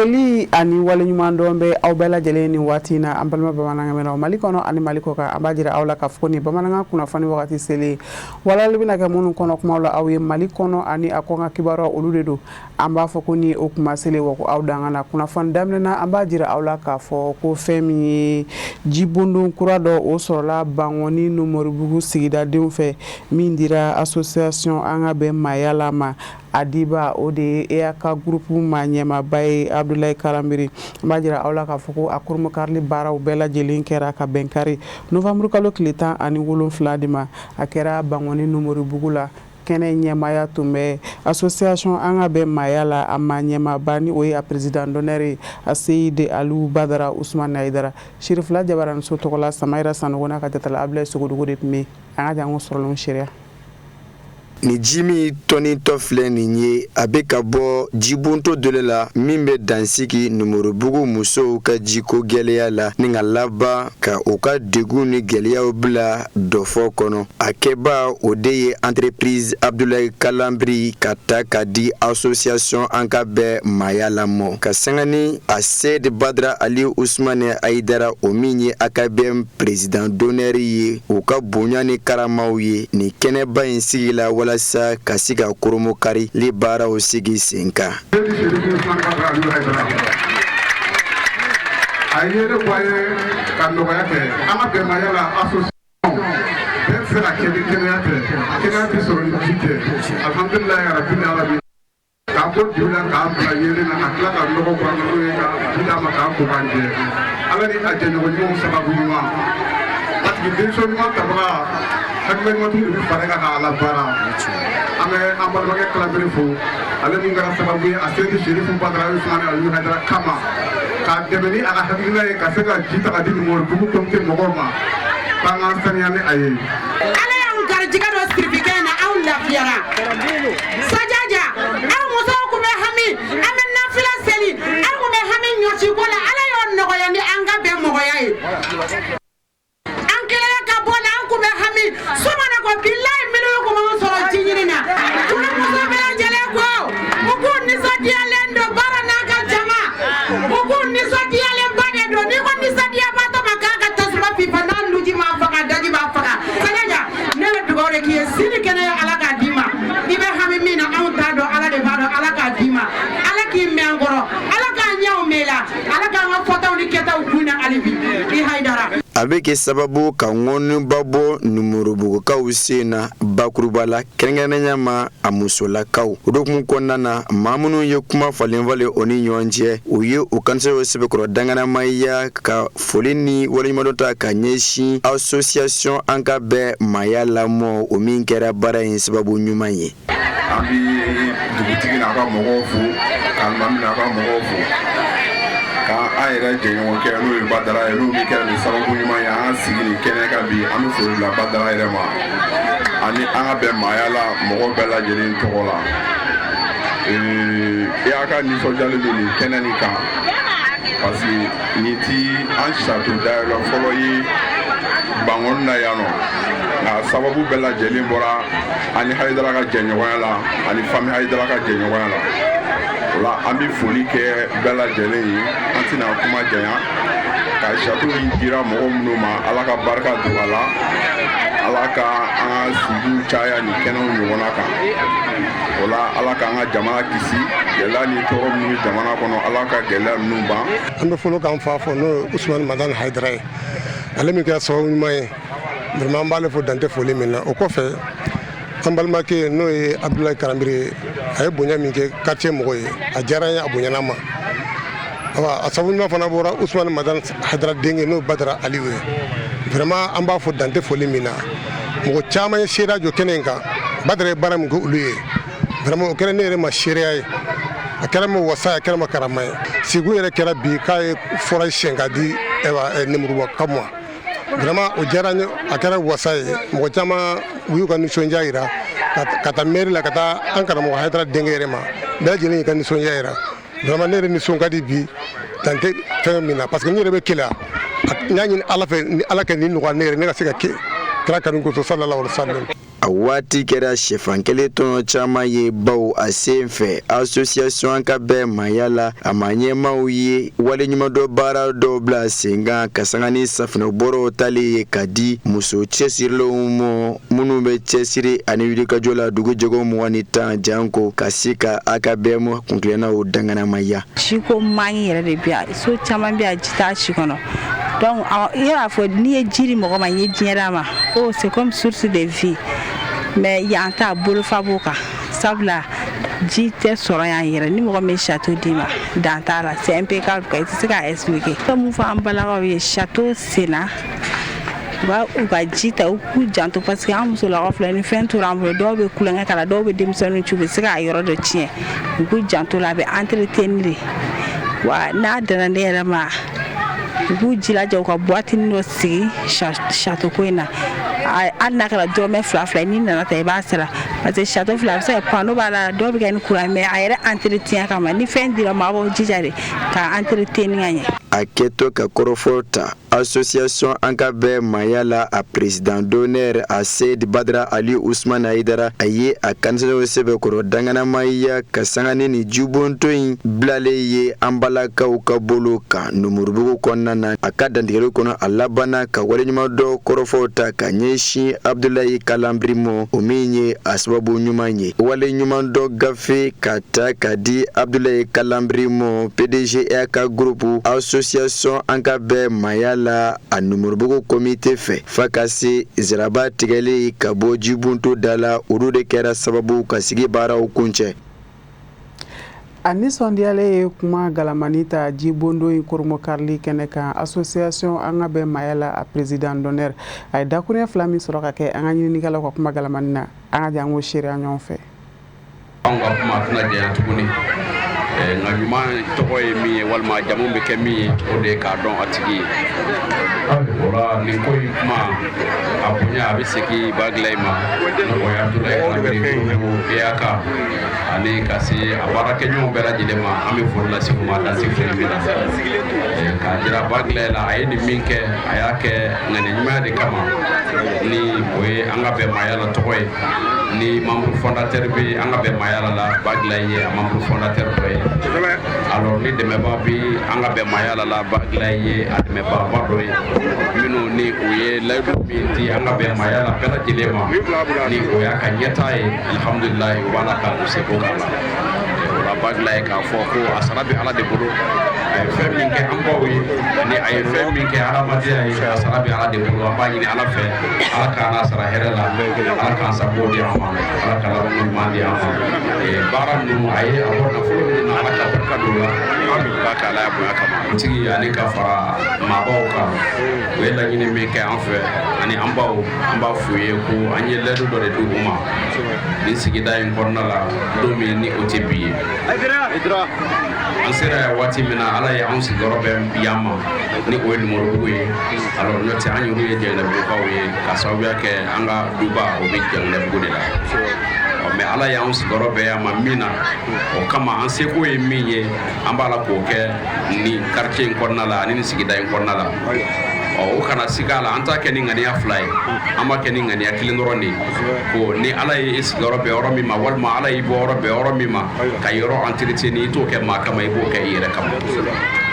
Foli ani waleɲuman dɔn bɛ aw bɛɛ lajɛlen ni waati na an balima bamanankan mɛnnaw Mali kɔnɔ ani Mali kɔ kan an b'a jira aw la k'a fɔ ni bamanankan kunnafoni wagati selen walali bɛna kɛ minnu kɔnɔ kumaw la aw ye Mali kɔnɔ ani a kɔkan kibaruyaw olu de don an b'a fɔ ko ni o kuma selen wa ko aw danga na kunnafoni daminɛna an b'a jira aw la k'a fɔ ko fɛn min ye jibondon kura dɔ o sɔrɔla Bangɔni Numoribugu sigidadenw fɛ min dira association an ka bɛn maaya ma Adiba o de ye EAK groupe ma ɲɛmaaba ye Abdulaye Kalanbiri n b'a jira aw la k'a fɔ ko a kurumakarili baaraw bɛɛ lajɛlen kɛra ka bɛn kari novembre kalo tile 17 de ma a kɛra Bangɔni Numoribugu la kɛnɛ ɲɛmaaya tun bɛ association an ka bɛn maaya la a ma ɲɛmaaba ni o ye a président d'honneur ye a Seyide Aliyu Badara Usumani Ayidara Sirifila Jabaramuso tɔgɔla Samayira Sanogo n'a ka tatala Abdulaye Sogodogo de tun bɛ an ka jango sɔrɔlenw seereya. Ni jimi tɔni tɔ filɛ nin ye a bɛ ka bɔ jibonto dɔ la min bɛ dansigi Numoribugu musow ka jiko gɛlɛya la ni ka laban ka u ka degun ni gɛlɛyaw bila dɔfɔ kɔnɔ a kɛba o de ye entreprise Abdulaye Kalanbiri ka ta ka di association an ka bɛn maaya lamɔ ka sanga ni a Seyide Badara Aliyu Usumani Ayidara o min ye a ka bɛn président d'honneur ye u ka bonya ni karamaw ye ni kɛnɛba in sigi la walasa ka se ka koromo kari li baaraw sigi sen kan. A ye ne ko a ye ka nɔgɔya kɛ an ka bɛnbaliya la association bɛɛ tɛ se ka kɛ ni kɛnɛya tɛ kɛnɛya tɛ sɔrɔ ni ji tɛ alhamdulilayi rabbil alamin k'an bɔ dibi la k'an bila yelen na ka tila ka nɔgɔ bɔ an n'o ye ka ji d'a ma k'an ko k'an jɛ ala ni a jɛɲɔgɔnɲɔgɔnw sababu ɲuman parce que denmisɛn ɲuman tabaga hakilimatigiw de bɛ fara kan k'a labaara an bɛ an balimakɛ Kalanbiri fo ale min kɛra sababu ye a Seyide Serifu Badara Usumani Aliyu Ayidara kama k'a dɛmɛ ni a ka hakilina ye ka se ka ji ta ka di Numoribugu comité mɔgɔw ma k'an k'an saniya ni a ye. Ala y'anw garijɛgɛ dɔ sirifikɛ in na anw lafiyara sajaja anw musow tun bɛ hami an bɛ nafila seli anw tun bɛ hami ɲɔciko la Ala y'o nɔgɔya ni an ka bɛn mɔgɔya ye an kɛlɛ ka bɔ la an tun bɛ hami sumana ko bilahi minnu tun b'an sɔrɔ ji ɲini na tulu muso bɛɛ lajɛlen ko u k'u nisɔndiyalen don baara n'a ka jama u k'u nisɔndiyalenba de don n'i ko nisɔndiyabatɔ ma k'a ka tasuma fifa n'a nuji m'a faga daji b'a faga sajaja ne bɛ dugawu de k'i ye sini kɛnɛya Ala k'a d'i ma i bɛ hami min na anw t'a dɔn Ala de b'a dɔn Ala k'a d'i ma Ala k'i mɛn an kɔrɔ Ala k'a ɲɛw mɛn la Ala k'an ka fɔtaw ni kɛtaw kun na hali bi i Hayidara. A bɛ kɛ sababu ka ŋɔniba bɔ Numoribugukaw sen na bakuruba la kɛrɛnkɛrɛnnenya ma a musolakaw o dokumu kɔnɔna na maa minnu ye kuma falenfalen o ni ɲɔgɔn cɛ u ye u kansaw sɛbɛkɔrɔ danganamaya ka foli ni waleɲumandɔn ta ka ɲɛsin association an ka bɛn maaya lamɔ o min kɛra baara in sababu ɲuman ye. An bɛ dugutigi n'a ka mɔgɔw fo k'alimami n'a ka mɔgɔw fo k'an yɛrɛ jɛɲɔgɔn kɛ n'o ye Badara ye n'o min kɛra nin sababu ɲuman ye an sigi nin kɛnɛ kan bi an bɛ foli bila Badara yɛrɛ ma ani an ka bɛn maaya la mɔgɔ bɛɛ lajɛlen tɔgɔ la EAK nisɔndiyalen don nin kɛnɛ nin kan parce que nin ti an sato dayɛlɛ fɔlɔ ye Bangɔni na yan nɔ nka sababu bɛɛ lajɛlen bɔra ani Hayidara ka jɛɲɔgɔnya la ani famille Hayidara ka jɛɲɔgɔnya la o la an bɛ foli kɛ bɛɛ lajɛlen ye an tɛna kuma janya ka sato in dira mɔgɔ minnu ma Ala ka barika don a la Ala ka an ka sigiw caya nin kɛnɛw ɲɔgɔnna kan o la Ala k'an ka jamana kisi gɛlɛya ni tɔɔrɔ minnu bɛ jamana kɔnɔ Ala ka gɛlɛya ninnu ban. An bɛ fɔlɔ k'an fa fɔ n'o ye Usumani Madani Ayidara ye ale min kɛra sababu ɲuman ye vraiment an b'ale fo dante foli min na o kɔfɛ an balimakɛ n'o ye Abdulaye Kalanbiri a ye bonya min kɛ quartier mɔgɔ ye a diyara n ye a bonyana ma a sababu ɲuman fana bɔra Usumani Madani Ayidara denkɛ n'o Badara Aliyu ye vraiment an b'a fo dante foli min na mɔgɔ caman ye seereya jɔ kɛnɛ in kan Badara ye baara min kɛ olu ye vraiment o kɛra ne yɛrɛ ma seereya ye a kɛra ma wasa ye a kɛra ma karama ye sigi yɛrɛ kɛra bi k'a ye fɔra siɲɛ ka di Numoribugukaw ma vraiment o diyara n ye a kɛra wasa ye mɔgɔ caman u y'u ka nisɔndiya jira ka taa mairie la ka taa an karamɔgɔ Hayidara denkɛ yɛrɛ ma bɛɛ lajɛlen y'i ka nisɔndiya jira vraiment ne yɛrɛ nisɔn ka di bi dan tɛ fɛn min na parce que n yɛrɛ bɛ keleya n y'a ɲini Ala fɛ ni Ala ka nin nɔgɔya ne yɛrɛ ne ka se ka kira kanu kosɔn sallallahu alaihi wa sallam. a waati kɛra sɛfan kelen tɔnɔ caman ye baw a sen fɛ association an ka bɛɛ mayala a ma ɲɛmaw ye waleɲuman dɔ baara dɔw bila sen kan ka sanga ni safinɛbɔrɔw tali ye ka di muso cɛsirilenw ma minnu bɛ cɛsiri ani wulikajɔ la dugujɛgɛw 20 janko ka se ka a ka bɛɛ ma kuntilennaw danganamaya. Siko mangi yɛrɛ de bi so caman bi a ji t'a si kɔnɔ donc il y'a fɔ n'i ye jiri mɔgɔ ma ye diɲɛ d'a ma oh c'est comme source de vie mais yan t'a bolofa b'o kan sabula ji tɛ sɔrɔ yan yɛrɛ ni mɔgɔ min château d'i ma dan t'a la c'est impeccable quoi i tɛ se k'a expliquer comme fɔ an balakaw ye château senna u ka ji ta u k'u janto parce que an musolakaw filɛ ni fɛn tora an bolo dɔw bɛ kulonkɛ k'a la dɔw bɛ denmisɛnninw ci u bɛ se k'a yɔrɔ dɔ tiɲɛ u k'u janto la a bɛ entretenir de wa n'a dana ne yɛrɛ ma u k'u jilaja u ka boîtinin dɔ sigi château ko in na hali n'a kɛra dɔrɔmɛ 2 n'i nana ta i b'a sara parce que château filɛ a bɛ se ka panneau b'a la dɔw bɛ kɛ ni courant mais a yɛrɛ entretien kama ni fɛn dira maa b'o jija de ka entretenir ka ɲɛ. A kɛtɔ ka kɔrɔfɔ ta association an ka bɛɛ mayala a président d'honneur a Seyd Badra Ali Ousmane Aidara a ye a kansinɛw sɛbɛkɔrɔ danganamaya ka sangani ni jubonto in bilalen ye an balakaw ka bolo kan Numurubugu kɔnɔna na a ka dantigɛli kɔnɔ a labanna ka waleɲuman dɔ kɔrɔfɔ ta ka ɲɛsin Abdulayi Kalambiri ma o min ye a sababu ɲuman ye waleɲuman dɔ gafe ka ta ka di Abdulayi Kalambiri ma PDG ka groupe association an ka bɛɛ mayala a Numurubugu comité fɛ fa ka se ziraba tigɛli ka bɔ jibunto da la olu de kɛra sababu ka sigi baaraw kuncɛ. A nisɔndiyalen ye kuma galamani ta jibondo in koromo karili kɛnɛ kan association an ka bɛɛ mayala a président d'honneur a ye dakuruɲɛ 2 min sɔrɔ ka kɛ an ka ɲininikɛlaw ka kuma galamani na an ka jango seereya ɲɔgɔn fɛ. An ka kuma tɛna jɛya tuguni nka ɲuman tɔgɔ ye min ye walima jamu bɛ kɛ min ye o de k'a dɔn a tigi ye o la nin ko in kuma a bonya a bɛ segin Bagilayi ma n'o ye Abdulayi Kalambiri EAK ani ka se a baarakɛɲɔgɔnw bɛɛ lajɛlen ma an bɛ foli lase u ma dan se foli min na k'a jira Bagilayi la a ye nin min kɛ a y'a kɛ ŋaniɲumanya de kama ni o ye an ka bɛɛ mayala tɔgɔ ye ni membre fondateur bɛ an ka bɛɛ mayala la Bagilayi ye a membre fondateur dɔ ye alors ni dɛmɛbaa bɛ an ka bɛɛ mayala la Bagilayi ye a dɛmɛbaaba dɔ ye minnu ni o ye layidu min di an ka bɛɛ mayala bɛɛ lajɛlen ma ni o y'a ka ɲɛtaa ye alhamdulilayi u b'a la ka u seko k'a la o la Bagilayi k'a fɔ ko a sara bɛ Ala de bolo a ye fɛn min kɛ an baw ye ni a ye fɛn min kɛ adamadenya ye a sara bɛ Ala de bolo an b'a ɲini Ala fɛ Ala k'an sara hɛrɛ la Ala k'an sago di an ma Ala ka laban ɲuman di an ma baara ninnu a ye a bɔ nafolo min na Ala ka barika don la Ala ka Ala ya bonya kama tigi ani ka fara maabaw kan u ye laɲini min kɛ an fɛ ani an baw an b'a f'u ye ko an ye layidu dɔ de di u ma nin sigida in kɔnɔna la don min ni o tɛ bi ye an sera yan waati min na Ala ye anw sigiyɔrɔ bɛ yan ma ni o ye Numurubugu ye alors n'o tɛ an yɛrɛ ye Janginɛbugukaw ye ka sababuya kɛ an ka duba o bɛ Janginɛbugu de la mais Ala y'anw sigiyɔrɔ bɛɛ yan ma min na o kama an seko ye min ye an b'a la k'o kɛ ni quartier in kɔnɔna la ani ni sigida in kɔnɔna la o kana siga la an t'a kɛ ni ŋaniya 2 ye an b'a kɛ ni ŋaniya 1 dɔrɔn de ko ni Ala ye sigiyɔrɔ bɛɛ yɔrɔ min ma walima Ala y'i bɔ yɔrɔ bɛɛ yɔrɔ min ma ka yɔrɔ entretien i t'o kɛ maa kama i b'o kɛ i yɛrɛ kama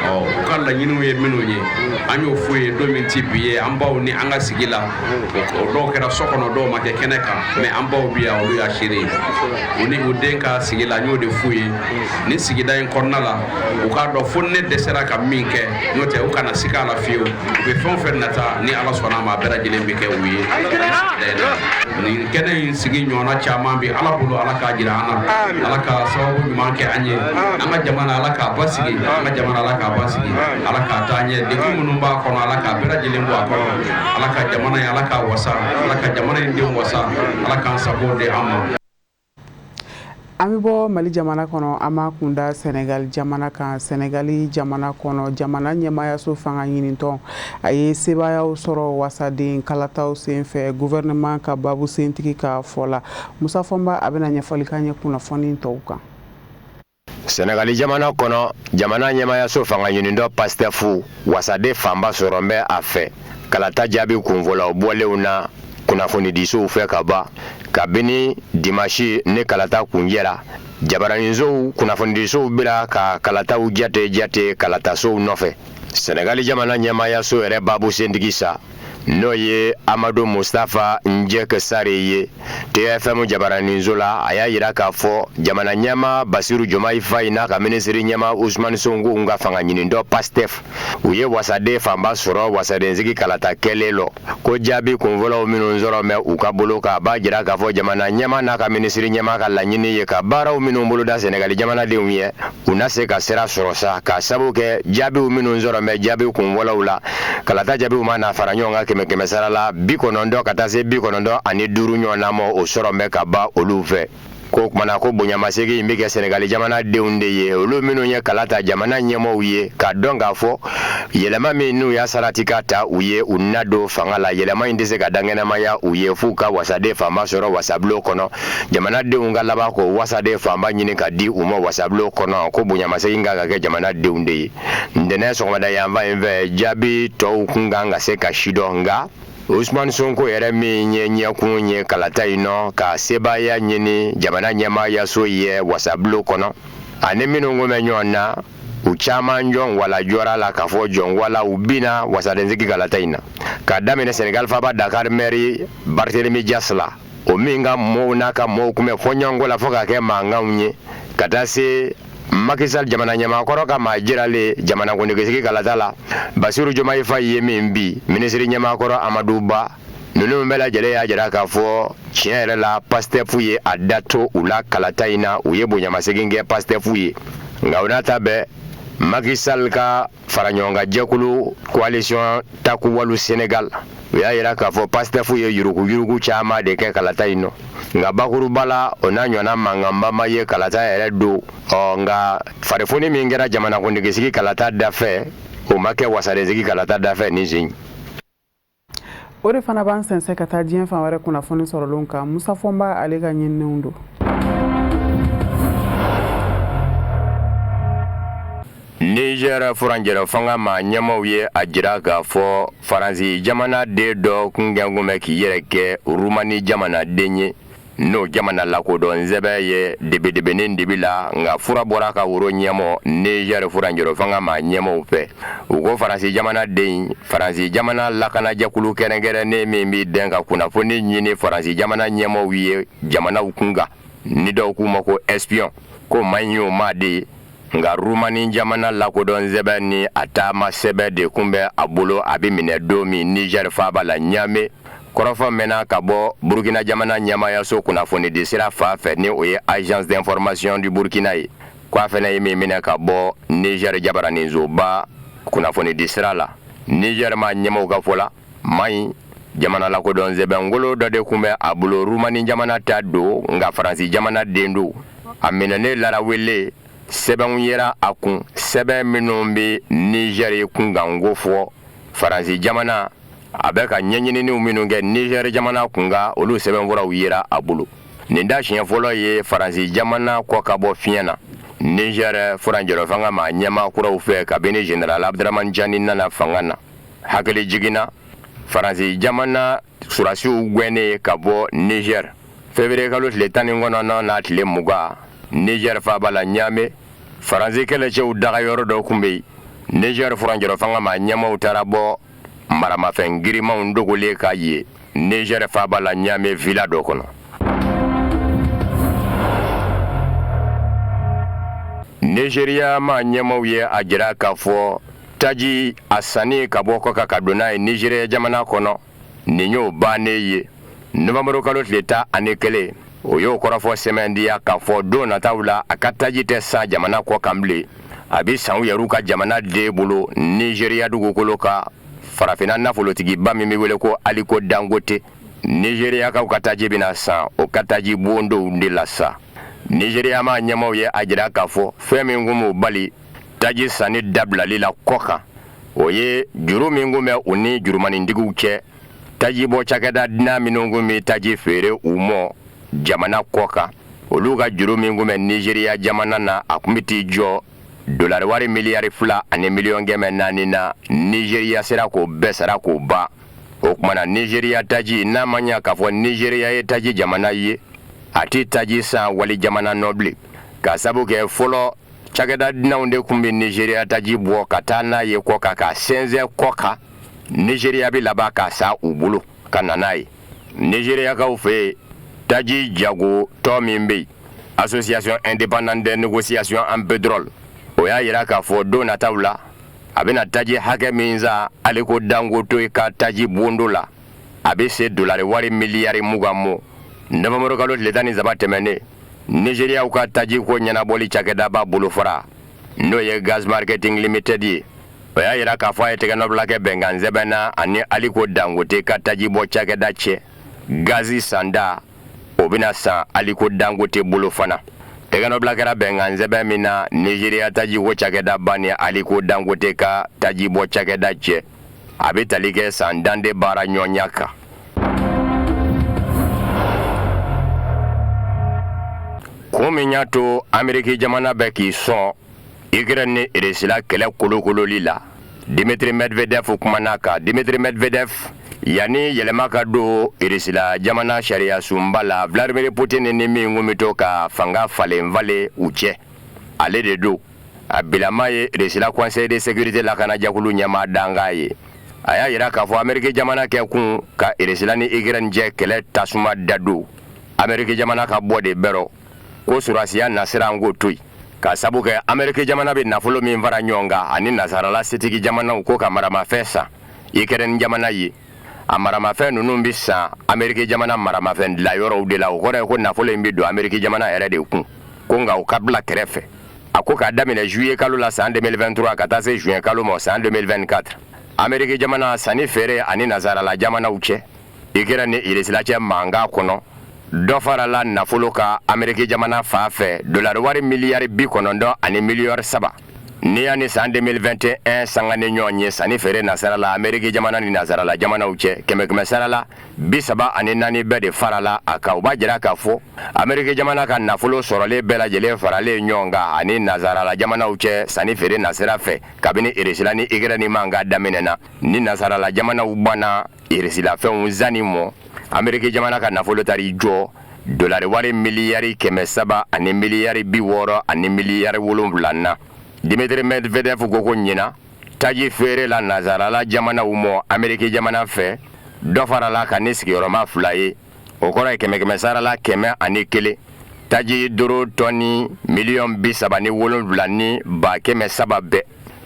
u ka laɲiniw ye minnu ye an y'o f'u ye don min ti bi ye an baw ni an ka sigi la o dɔw kɛra so kɔnɔ dɔw ma kɛ kɛnɛ kan mais an baw bi yan olu y'a seere u ni u den ka sigi la n y'o de f'u ye ni sigida in kɔnɔna la u k'a dɔn fo ne dɛsɛra ka min kɛ n'o tɛ u kana siga a la fiyewu u bɛ fɛn o fɛn nata ni Ala sɔnna a ma a bɛɛ lajɛlen bɛ kɛ u ye nin kɛnɛ in sigi ɲɔgɔnna caman bɛ Ala bolo Ala k'a jira an na Ala ka sababu ɲuman kɛ an ye an ka jamana Ala k'a basigi an ka jamana Ala k'a basigi Ala k'a taa ɲɛ degun minnu b'a kɔnɔ Ala k'a bɛɛ lajɛlen bɔ a kɔnɔ Ala ka jamana in Ala k'a wasa Ala ka jamana in denw wasa Ala k'an sago di an ma. An bɛ bɔ Mali jamana kɔnɔ an b'a kunda Senegal jamana kan Senegali jamana kɔnɔ jamana ɲɛmaayaso fanga ɲinitɔ a ye sebayaw sɔrɔ wasaden kalataw senfɛ gouvernement ka babu sentigi ka fɔ la Musa Fɔnba a bɛna ɲɛfɔli k'an ye kunnafoni tɔw kan. Senegali jamana kɔnɔ jamana ɲɛmaayaso fanga ɲinitɔ Pastefu wasaden fanba sɔrɔ bɛ a fɛ kalata jaabi kunfɔlaw bɔlenw na kunnafoni disow fɛ ka ban kabini dimashi ne kalata kunjɛra jabaraninsow kunnafonidisow bira ka kalataw jate kalatasow nɔfɛ Senegali jamana ɲɛmaayaso yɛrɛ babu sentigi sa n'o ye Amadu Mustafa Njek Sare ye TFM jabaraninso la a y'a yira k'a fɔ jamana ɲɛma Basiru Jomayi Fayi n'a ka minisiri ɲɛma Usmani Sonko ka fanga ɲinindɔ PASTEF u ye wasaden fanba sɔrɔ wasadensigi kalata kɛlen lɔ ko jaabi kunfɔlɔw minnu sɔrɔ mɛ u ka bolo kan b'a jira k'a fɔ jamana ɲɛma n'a ka minisiri ɲɛma ka laɲini ye ka baaraw minnu boloda Senegali jamanadenw ye u na se ka sira sɔrɔ sa ka sabu kɛ jaabiw minnu sɔrɔ mɛ jaabi kunfɔlɔw la kalata jaabiw ma na fara ɲɔgɔn kan kɛmɛ sara la 90 ka taa se 95 ɲɔgɔn na ma o sɔrɔ mɛ ka ba olu fɛ ko kumana ko bonyamasegi in bɛ kɛ Senegali jamanadenw de ye olu minnu ye kala ta jamana ɲɛmɔgɔw ye ka dɔn k'a fɔ yɛlɛma min n'u y'a sarati ka ta u ye u na don fanga la yɛlɛma in tɛ se ka dangɛnɛmaya u ye f'u ka wasaden fanba sɔrɔ wasabulon kɔnɔ jamanadenw ka laban ko wasaden fanba ɲini ka di u ma wasabulon kɔnɔ ko bonyamasegi ka kɛ jamanadenw de ye ntɛnɛn sɔgɔmada yanfan in fɛ jaabi tɔw kun kan ka se ka si dɔn nka Usmani Sonko yɛrɛ min ye ɲɛkun ye kalata in nɔ ka sebaya ɲini jamana ɲɛmaayaso ye wasabulon kɔnɔ ani minnu kun bɛ ɲɔgɔn na u caman jɔn wala jɔra la k'a fɔ jɔn wala u bina wasadensigi kalata in na ka daminɛ Senegal faba Dakar mairie Barthélemy Dias la o min ka mɔɔw n'a ka mɔɔw kun bɛ fɔ ɲɔgɔn kɔ la fɔ ka kɛ mankanw ye ka taa se Macky Sall jamana ɲɛmaakɔrɔ ka maa jiralen jamana kuntigisigi kalata la Basiru Jomayi Fayi ye min bi minisiri ɲɛmaakɔrɔ Amadu Ba ninnu bɛɛ lajɛlen y'a jira k'a fɔ tiɲɛ yɛrɛ la PASTEF ye a da to u la kalata in na u ye bonyamasegin kɛ PASTEF ye nka u n'a ta bɛɛ Macky Sall ka fara ɲɔgɔn kan jɛkulu coalition Taku Wallu Sénégal u y'a jira k'a fɔ PASTEF ye yurugu caman de kɛ kalata in nɔ nka bakuruba la o n'a ɲɔgɔnna mankanba ma ye kalata yɛrɛ don nka farifoni min kɛra jamana kuntigisigi kalata dafɛ o ma kɛ wasadensigi kalata dafɛ ni sen o de fana b'an sɛnsɛn ka taa diɲɛ fan wɛrɛ kunnafoni sɔrɔlenw kan Musa Fɔnba ale ka ɲininiw don Niger furanjɛrɛ fanga ma ɲɛmɔgɔw ye a jira k'a fɔ Faransi jamana den dɔ kun gɛngun bɛ k'i yɛrɛ kɛ Rumani jamanaden ye n'o jamana lakodɔn sɛbɛ ye debedebenen dibi la nka fura bɔra ka woro ɲɛmɔ Niger furanjɛrɛ fanga ma ɲɛmɔgɔw fɛ u ko Faransi jamanaden Faransi jamana lakanajɛkulu kɛrɛnkɛrɛnnen min bɛ dɛn ka kunnafoni ɲini Faransi jamana ɲɛmɔgɔw ye jamanaw kun kan ni dɔw k'u ma ko espion ko man ɲi o ma de nka Rumani jamana lakodɔn sɛbɛ ni a taama sɛbɛ de kun bɛ a bolo a bɛ minɛ don min Niger faaba la Niamey kɔrɔfɔ mɛnna ka bɔ Burkina jamana ɲɛmaayaso kunnafoni di sira fa fɛ ni o ye agence d'information du Burkina ye k'a fɛnɛ ye min minɛ ka bɔ Niger jabaraninsoba kunnafoni di sira la Niger ma ɲɛmɔgɔw ka fɔ la man ɲi jamana lakodɔn sɛbɛngolo dɔ de kun bɛ a bolo Rumani jamana ta don nka Faransi jamana den don a minɛnen larawele sɛbɛnw yera a kun sɛbɛn minnu bɛ Niger ye kunkanko fɔ Faransi jamana a bɛ ka ɲɛɲininiw minnu kɛ Niger jamana kunka olu sɛbɛnfuraw yera a bolo nin da siɲɛ fɔlɔ ye Faransi jamana kɔ ka bɔ fiɲɛ na Niger furanjɛrɛ fanga ma ɲɛmaa kuraw fɛ kabini Général Abdraman Jani nana fanga na hakili jiginna Faransi jamana surasiw gɛnnen ka bɔ Niger février kalo tile 19 n'a tile 20 Niger faaba la Niamey Faransi kɛlɛcɛw dagayɔrɔ dɔ kun bɛ yen Niger furanjɛrɛ fanga ma ɲɛmaaw taara bɔ maramafɛn girimanw dogolen k'a ye Niger faaba la Niamey villa dɔ kɔnɔ Nigeria ma ɲɛmaaw ye a jira k'a fɔ taji a sanni ka bɔ kɔ ka don n'a ye Nigeria jamana kɔnɔ nin y'o bannen ye novembre kalo tile 11 o y'o kɔrɔfɔ sɛmɛndiya k'a fɔ don nataw la a ka taji tɛ sa jamana kɔ kan bilen a bɛ san u yɛrɛw ka jamana den bolo Nigeria dugukolo ka farafina nafolotigiba min bɛ wele ko Aliko Dangote Nigeria kaw ka taji bɛna san o ka taji bon dɔw de la sa Nigeria ma ɲɛmaaw ye a jira k'a fɔ fɛn min kun b'o bali taji sanni dabilali la kɔ kan o ye juru min kun bɛ u ni jurumanintigiw cɛ taji bɔ cakɛda dinan minnu kun bɛ taji feere u mɔ jamana kɔ kan olu ka juru min kun bɛ Nigeria jamana na a kun bɛ t'i jɔ dolari wari miliyari 2 ani miliyɔn 400 na Nigeria sera k'o bɛɛ sara k'o ban o kumana Nigeria taji n'a ma ɲa k'a fɔ Nigeria ye taji jamana ye a ti taji san wali jamana nɔbili ka sabu kɛ fɔlɔ cakɛda dunanw de kun bɛ Nigeria taji bɔ ka taa n'a ye kɔ kan ka sɛnsɛn kɔ kan Nigeria bi laban ka sa u bolo ka na n'a ye Nigeria kaw fɛ taji jago tɔ min bɛ yen Association indépendante de négociation en pétrole o y'a yira k'a fɔ don nataw la a bɛna taji hakɛ min sa Aliko Dangote ka taji bondo la a bɛ se dolari wari miliyari 20 Novembre kalo tile 17 tɛmɛnen Nigeria ka taji ko ɲɛnabɔli cakɛda b'a bolo fara n'o ye Gas Marketing Limited ye o y'a yira k'a fɔ a ye tɛgɛnɔbila kɛ bɛnkan sɛbɛn na ani Aliko Dangote ka taji bɔ cakɛda cɛ gazi sanda o bɛna san Aliko Dangote bolo fana tɛgɛnɔbila kɛra bɛnkan sɛbɛn min na Nigeria taji ko cakɛda ba ni Aliko Dangote ka taji bɔ cakɛda cɛ a bɛ tali kɛ san dande baara ɲɔgɔnya kan ko min y'a to Ameriki jamana bɛ k'i sɔn Ukraine ni Russie kɛlɛ kolokololi la Dmitry Medvedev kumana kan Dmitry Medvedev yani yɛlɛma ka don Russie jamana sariya sunba la Vladimir Putin ni min kun bɛ to ka fanga falen u cɛ ale de don a bilama ye Russie Conseil de sécurité lakana jakulu ɲɛmaa danga ye a y'a yira k'a fɔ Ameriki jamana kɛ kun ka Russie ni Ukraine cɛ kɛlɛ tasuma dado Ameriki jamana ka bɔ de bɛrɔ ko surasiya nasira an ko to yen ka sabu kɛ Ameriki jamana bɛ nafolo min fara ɲɔgɔn kan ani nasarala setigi jamanaw ko ka maramafɛn san Ukraine jamana ye a maramafɛn ninnu bɛ san Ameriki jamana maramafɛn dilayɔrɔw de la o kɔrɔ ye ko nafolo in bɛ don Ameriki jamana yɛrɛ de kun ko nka o ka bila kɛrɛfɛ a ko k'a daminɛ juillet kalo la san 2023 ka taa se juin kalo ma san 2024 Ameriki jamana sanni feere ani nasarala jamanaw cɛ Ukraine ni Russie cɛ mankan kɔnɔ dɔ farala nafolo ka Ameriki jamana fa fɛ dolari wari miliyari 90 ani miliyari 3 ni ya ni san 2021 sanga ni ɲɔgɔn ye sanni feere nasarala Ameriki jamana ni nasarala jamanaw cɛ kɛmɛ sarala 34 bɛɛ de farala a kan u b'a jira k'a fɔ Ameriki jamana ka nafolo sɔrɔlen bɛɛ lajɛlen faralen ɲɔgɔn kan ani nasarala jamanaw cɛ sanni feere nasira fɛ kabini Russie ni Ukraine mankan daminɛna ni nasarala jamanaw banna Russie fɛnw zanni mɔ Ameriki jamana ka nafolo tari jɔ dolari wari miliyari 300 ani miliyari 60 ani miliyari 7 Dmitry Medvedev ko ɲina taji feere la nazarala jamanaw mɔ Ameriki jamana fɛ dɔ farala ka ni sigiyɔrɔma 2 ye o kɔrɔ ye kɛmɛ sarala 101 taji doro tɔni miliyɔn 37 ni 100,000 bɛɛ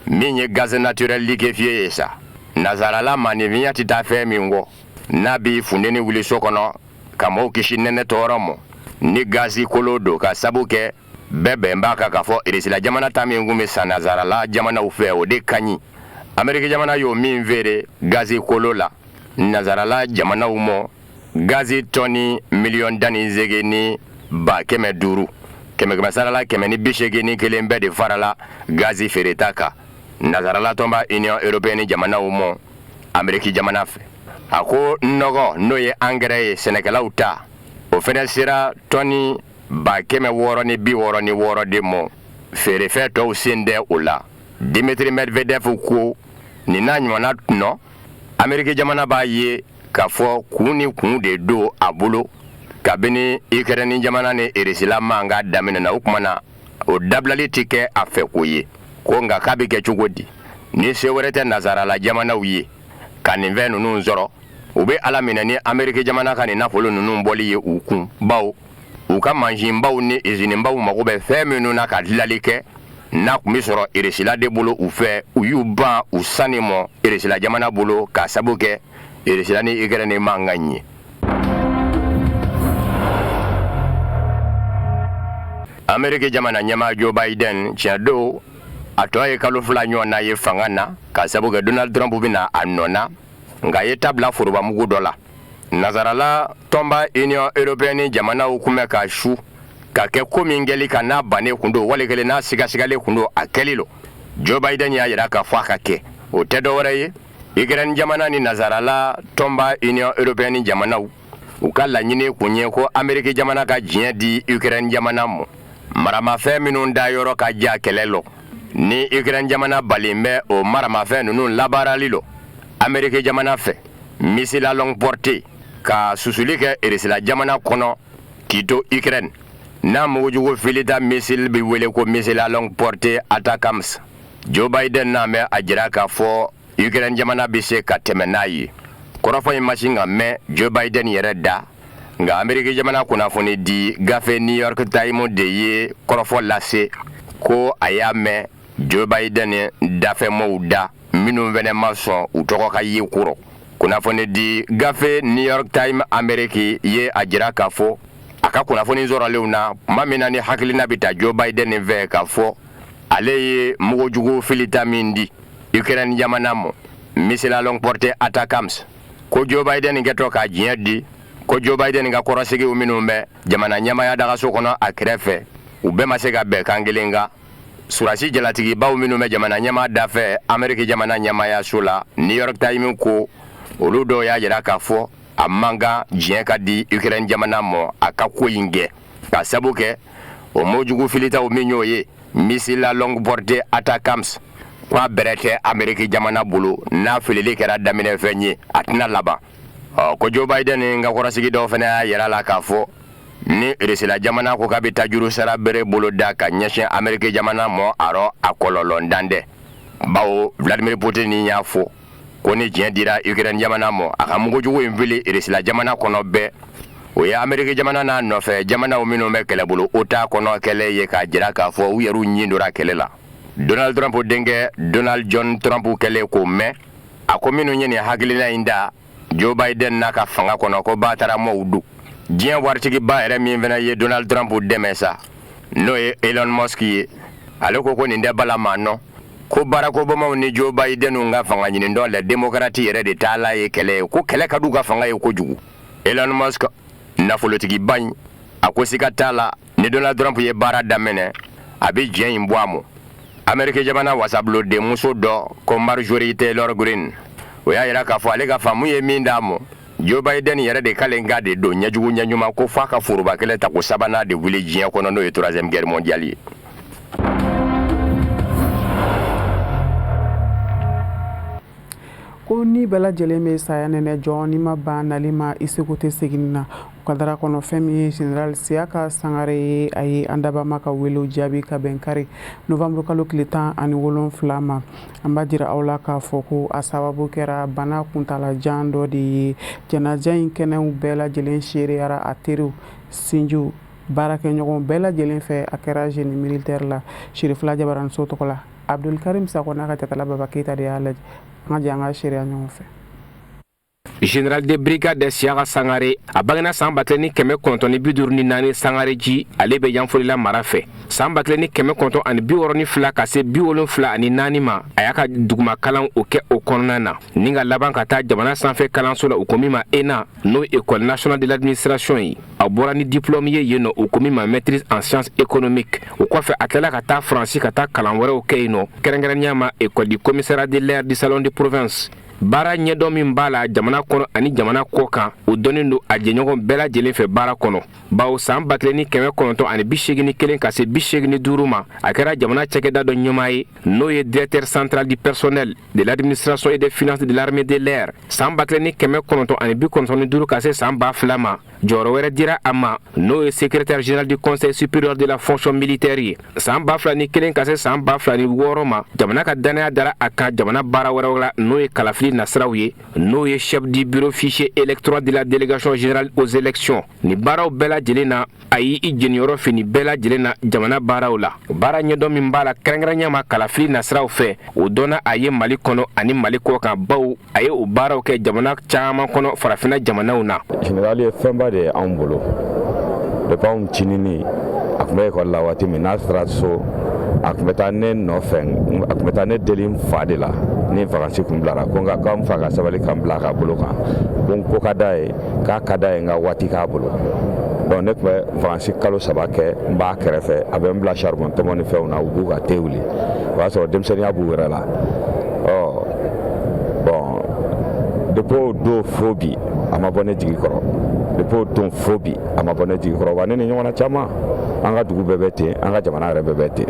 min ye gaz naturel liquéfié ye sa nazarala manifinya ti taa fɛn min kɔ n'a bi fundeni wuli so kɔnɔ ka mɔɔw kisi nɛnɛ tɔɔrɔ mɔ ni gazi kolo don ka sabu kɛ bɛɛ bɛn b'a kan k'a fɔ Russie jamana ta min kun bɛ san nazarala jamanaw fɛ o de ka ɲi Ameriki jamana y'o min feere gazi kolo la nazarala jamanaw mɔ gazi tɔni miliyɔn 18 ni 500,000 kɛmɛ sarala 181 bɛɛ de farala gazi feereta kan nazarala tɔnba Union Européenne jamanaw mɔ Ameriki jamana fɛ a ko nɔgɔ n'o ye engrais ye sɛnɛkɛlaw ta o fɛnɛ sera tɔni 666 de mɔ feerefɛn tɔw sen dɛ o la Dmitry Medvedev ko nin n'a ɲɔgɔnna nɔ Ameriki jamana b'a ye k'a fɔ kun ni kun de don a bolo kabini Ukraine jamana ni Russie mankan daminɛna o tuma na o dabilali tɛ kɛ a fɛ ko ye ko nka k'a bɛ kɛ cogo di ni se wɛrɛ tɛ nazarala jamanaw ye ka nin fɛn ninnu sɔrɔ u bɛ ala minɛ ni Ameriki jamana ka nin nafolo ninnu bɔli ye u kun baw u ka mansinbaw ni izinibaw mago bɛ fɛn minnu na ka dilali kɛ n'a kun bɛ sɔrɔ Russie de bolo u fɛ u y'u ban u sanni mɔ Russie jamana bolo ka sabu kɛ Russie ni Ukraine man kan ɲɛ Ameriki jamana ɲɛmaa Joe Biden tiɲɛ don a tɔ ye kalo 2 ɲɔgɔn na ye fanga na ka sabu kɛ Donald Trump bɛna a nɔ na nka a ye tabila forobamugu dɔ la nazarala tɔnba Union Européenne jamanaw kun bɛ ka su ka kɛ ko min kɛli ka n'a bannen kun don wali kelen n'a sigasigalen kun don a kɛli lo Joe Biden y'a jira k'a fɔ a ka kɛ o tɛ dɔ wɛrɛ ye Ukraine jamana ni nazarala tɔnba Union Européenne jamanaw u ka laɲini kun ye ko Ameriki jamana ka diɲɛ di Ukraine jamana mɔ maramafɛn minnu da yɔrɔ ka ja kɛlɛ lɔ ni Ukraine jamana balen bɛ o maramafɛn ninnu labaarali lo Ameriki jamana fɛ missile à longue portée ka susuli kɛ eresila jamana kɔnɔ k'i to Ukraine n'a mugujugu filita missile bi wele ko missile à longue portée ATACMS. Joe Biden n'a mɛ a jira k'a fɔ Ukraine jamana bɛ se ka tɛmɛ n'a ye. Kɔrɔfɔ in ma sin ka mɛn Joe Biden yɛrɛ da nka Ameriki jamana kunnafoni di gafe New York Times de ye kɔrɔfɔ lase ko a y'a mɛn Joe Biden dafɛmɔɔw da minnu fɛnɛ ma sɔn u tɔgɔ ka ye kɔrɔ. Kunnafoni di gafe New York Times Ameriki ye a jira k'a fɔ a ka kunnafoni sɔrɔlenw na tuma min na ni hakilina bɛ ta Joe Biden fɛ k'a fɔ ale ye mugujugu filita min di Ukraine jamana ma missile à longue portée ATACMS ko Joe Biden kɛtɔ ka diɲɛ di ko Joe Biden ka kɔrɔsigiw minnu bɛ jamana ɲɛmaya dagaso kɔnɔ a kɛrɛfɛ u bɛɛ ma se ka bɛn kan kelen kan. Surasi jalatigibaw minnu bɛ jamana ɲɛma dafɛ Ameriki jamana ɲɛmayaso la New York Times ko olu dɔw y'a jira k'a fɔ a man kan diɲɛ ka di Ukraine jamana ma a ka ko in kɛ ka sabu kɛ o mugujugu filitaw min y'o ye missile à longue portée ATACMS ko a bɛrɛ tɛ Ameriki jamana bolo n'a filili kɛra daminɛfɛn ye a tɛna laban. Ko Joe Biden ka kɔrɔsigi dɔw fana y'a yira la k'a fɔ ni eresila jamana ko k'a bɛ taa juru sara bere bolo da ka ɲɛsin Ameriki jamana ma arɔ a kɔlɔlɔ dan dɛ. Bawo Vladimir Putin y'a fɔ ko ni diɲɛ dira Ukraine jamana ma a ka mugujugu in fili eresila jamana kɔnɔ bɛɛ o ye Ameriki jamana n'a nɔfɛ jamanaw minnu bɛ kɛlɛbolo OTA kɔnɔ kɛlɛ ye k'a jira k'a fɔ u yɛrɛw ɲin dora kɛlɛ la. Donald Trump denkɛ Donald John Trump kɛlɛ k'o mɛn a ko minnu ye nin hakilina in da Joe Biden n'a ka fanga kɔnɔ ko ba taara mɔɔw du. Diɲɛ waritigiba yɛrɛ min fana ye Donald Trump dɛmɛ sa n'o ye Elon Musk ye ale ko nin tɛ bala maa nɔ ko Barack Obama ni Joe Biden ka fanga ɲini dɔ la démocrate yɛrɛ de taala ye kɛlɛ ye ko kɛlɛ ka d'u ka fanga ye kojugu. Elon Musk nafolotigiba in a ko siga t'a la ni Donald Trump ye baara daminɛ a bɛ diɲɛ in bɔ a ma. Ameriki jamana wasabilo denmuso dɔ ko Marjorie Taylor Greene o y'a jira k'a fɔ ale ka faamu ye min d'a ma Joe Biden yɛrɛ de k'ale ka de don ɲɛjugu ɲɛɲuman ko f'a ka foroba kɛlɛ ta ko sabanan de wuli diɲɛ kɔnɔ n'o ye 3e guerre mondiale ye. ko ni bɛɛ lajɛlen bɛ saya nɛnɛ jɔ ni ma ban nali ma i seko tɛ segin na u ka dara kɔnɔ fɛn min ye General Siyaka Sangare ye a ye an dabama ka welew jaabi ka bɛn kari novembre kalo tile 17 ma an b'a jira aw la k'a fɔ ko a sababu kɛra bana kuntalajan dɔ de ye jɛnaja in kɛnɛw bɛɛ lajɛlen seereyara a teriw sinjiw baarakɛɲɔgɔn bɛɛ lajɛlen fɛ a kɛra génie militaire la Sherifula Jabaramuso tɔgɔ la Abdulkarim Sakɔ n'a ka jatala Baba Keita de y'a lajɛ an ka jɛ an ka seereya ɲɔgɔn fɛ. Général de brigade Siyaka Sangare a bangena san 1954 Sangare ji ale bɛ Yanfolila mara fɛ san 1962 ka se 74 ma a y'a ka duguma kalan o kɛ o kɔnɔna na ni ka laban ka taa jamana sanfɛ kalanso la u ko min ma ENA n'o école nationale de l'administration ye a bɔra ni diplôme ye yen nɔ u ko min ma maîtrise en sciences économiques o kɔfɛ a tilala ka taa Faransi ka taa kalan wɛrɛw kɛ yen nɔ kɛrɛnkɛrɛnnenya ma école du commissariat de l'air du salon de province. Baara ɲɛdɔn min b'a la jamana kɔnɔ ani jamana kɔ kan o dɔnnen don a jɛɲɔgɔn bɛɛ lajɛlen fɛ baara kɔnɔ bawo san 1981 ka se 85 ma a kɛra jamana cakɛda dɔ ɲɛmaa ye n'o ye directeur central du personnel de l'administration et des finances de l'armée de l'air san 1995 ka se san 2000 ma jɔyɔrɔ wɛrɛ dira a ma n'o ye secrétaire général du conseil supérieur de la fonction militaire ye san 2001 ka se san 2006 ma jamana ka danaya dara a kan jamana baara wɛrɛw la n'o ye kalafili nasiraw ye n'o ye chef du bureau fichier électoral de la délégation générale aux élections ni baaraw bɛɛ lajɛlen na a y'i jeniyɔrɔ fɛ nin bɛɛ lajɛlen na jamana baaraw la baara ɲɛdɔn min b'a la kɛrɛnkɛrɛnnenya ma kalafili nasiraw fɛ o dɔnna a ye Mali kɔnɔ ani Mali kɔ kan bawo a ye o baaraw kɛ jamana caman kɔnɔ farafinna jamanaw na. Général ye fɛnba de ye anw bolo depuis anw cinini a tun bɛ école la waati min n'a sera so a tun bɛ taa ne nɔfɛ a tun bɛ taa ne deli n fa de la ni vacances kun bilara ko nka k'an fa ka sabali k'an bila a ka bolo kan ko n ko ka d'a ye k'a ka d'a ye n ka waati k'a bolo donc ne tun bɛ vacances kalo 3 kɛ n b'a kɛrɛfɛ a bɛ n bila charbon tɔmɔ ni fɛnw na u b'u ka thé wuli o y'a sɔrɔ denmisɛnninya b'u yɛrɛ la bon depuis o don fo bi a ma bɔ ne jigi kɔrɔ depuis o don fo bi a ma bɔ ne jigi kɔrɔ wa ne ni ɲɔgɔnna caman an ka dugu bɛɛ bɛ ten an ka jamana yɛrɛ bɛɛ bɛ ten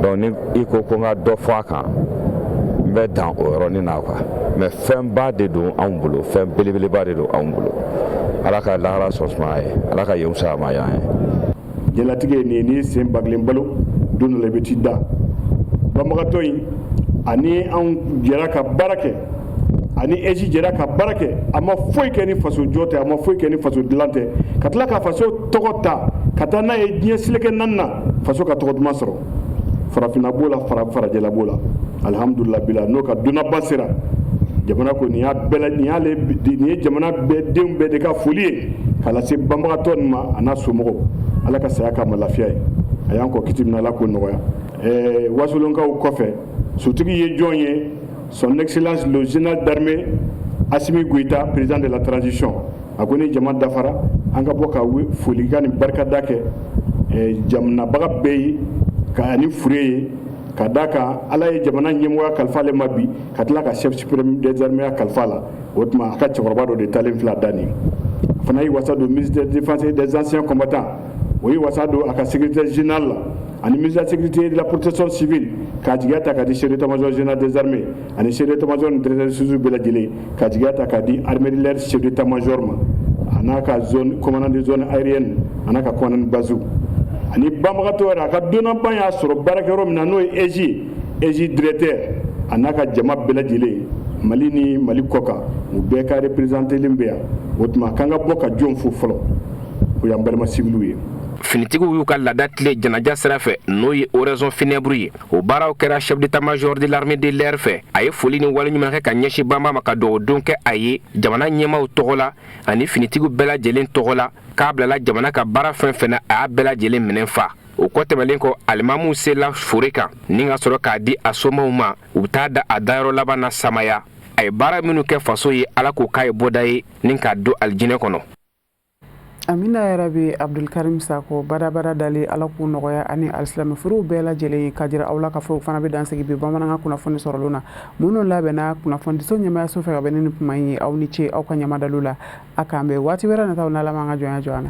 donc ni i ko ko n ka dɔ fɔ a kan n an bɛ dan o yɔrɔnin na quoi mais fɛnba de don anw bolo fɛn belebeleba de don anw bolo ala ka lahara sɔsuma ye ala ka yewu sa ma yan ye jɛlatigɛ ni sen baglen balo don dɔ la i bɛ t'i da banbagatɔ in ani anw jɛra ka baara kɛ ani eji jɛra ka baara kɛ a ma foyi kɛ ni faso jɔ tɛ a ma foyi kɛ ni faso dilan tɛ ka tila ka faso tɔgɔ ta ka taa n'a ye diɲɛ seleke naani na faso ka tɔgɔ duman sɔrɔ farafinna b'o la farajɛla b'o la alhamdulillah bila n'o ka donaba sera jamana ko nin ye jamana denw bɛɛ de ka foli ye k'a lase banbagatɔ nin ma a n'a somɔgɔw ala ka saya k'a ma lafiya ye a y'an kɔ kiti min ala k'o nɔgɔya wasolonkaw kɔfɛ sotigi ye jɔn ye son excellence le général d'armée Assimi Goïta président de la transition a ko ni jama dafara an ka bɔ ka folikan ni barikada kɛ jamanabaga bɛɛ ye ka ani fure ye ka da kan ala ye jamana ɲɛmɔgɔya kalifa ale ma bi ka tila ka chef suprême des armées kalifa la o tuma a ka cɛkɔrɔba dɔ de talen filɛ da nin fana ye wasa don ministre de défense et des anciens combattants o ye wasa don a ka secrétaire général la ani ministre de la sécurité et de la protection civile k'a jigiya ta k'a di chef d'état-major général des armées ani chef d'état-major ni directeur susu bɛɛ lajɛlen k'a jigiya ta k'a di armée de l'air chef d'état-major ma a n'a ka zone commandant de zone aérienne a n'a ka commandant de base ani banbagatɔ yɛrɛ a ka donnaban y'a sɔrɔ baarakɛyɔrɔ min na n'o ye EJ directeur a n'a ka jama bɛɛ lajɛlen Mali ni Mali kɔ kan u bɛɛ ka représentelen bɛ yan o tuma k'an ka bɔ ka jɔn fo fɔlɔ o y'an balima civiliw ye. finitigiw y'u ka laada tile janaja sira fɛ n'o ye oraison funèbre ye o baaraw kɛra chef d'état-major de l'armée de l'air fɛ a ye foli ni waleɲuman kɛ ka ɲɛsin banba ma ka dɔgɔdon kɛ a ye jamana ɲɛmaw tɔgɔ la ani finitigiw bɛɛ lajɛlen tɔgɔ la k'a bilala jamana ka baara fɛn fɛn na a y'a bɛɛ lajɛlen minɛ fa o kɔ tɛmɛlen kɔ alimamuw sela fore kan ni ka sɔrɔ k'a di a somɔgɔw ma u bɛ taa da a dayɔrɔ laban na samaya a ye baara minnu kɛ faso ye ala k'o k'a ye bɔda ye ni k'a don alijinɛ kɔnɔ. Amina yarabi Abdul Karim Sako badabada dali ala k'u nɔgɔya ani alisilami furuw bɛɛ lajɛlen ka jira aw la ka fɔ fana bɛ dansigi bi bamanankan kunnafoni sɔrɔlu na minnu labɛnna kunnafonidiso ɲɛmaya so fɛ ka bɛn ni kuma ye aw ni ce aw ka ɲamadalu la a k'an bɛn waati wɛrɛ nataw n'ala ma an ka jɔnya jɔ an na.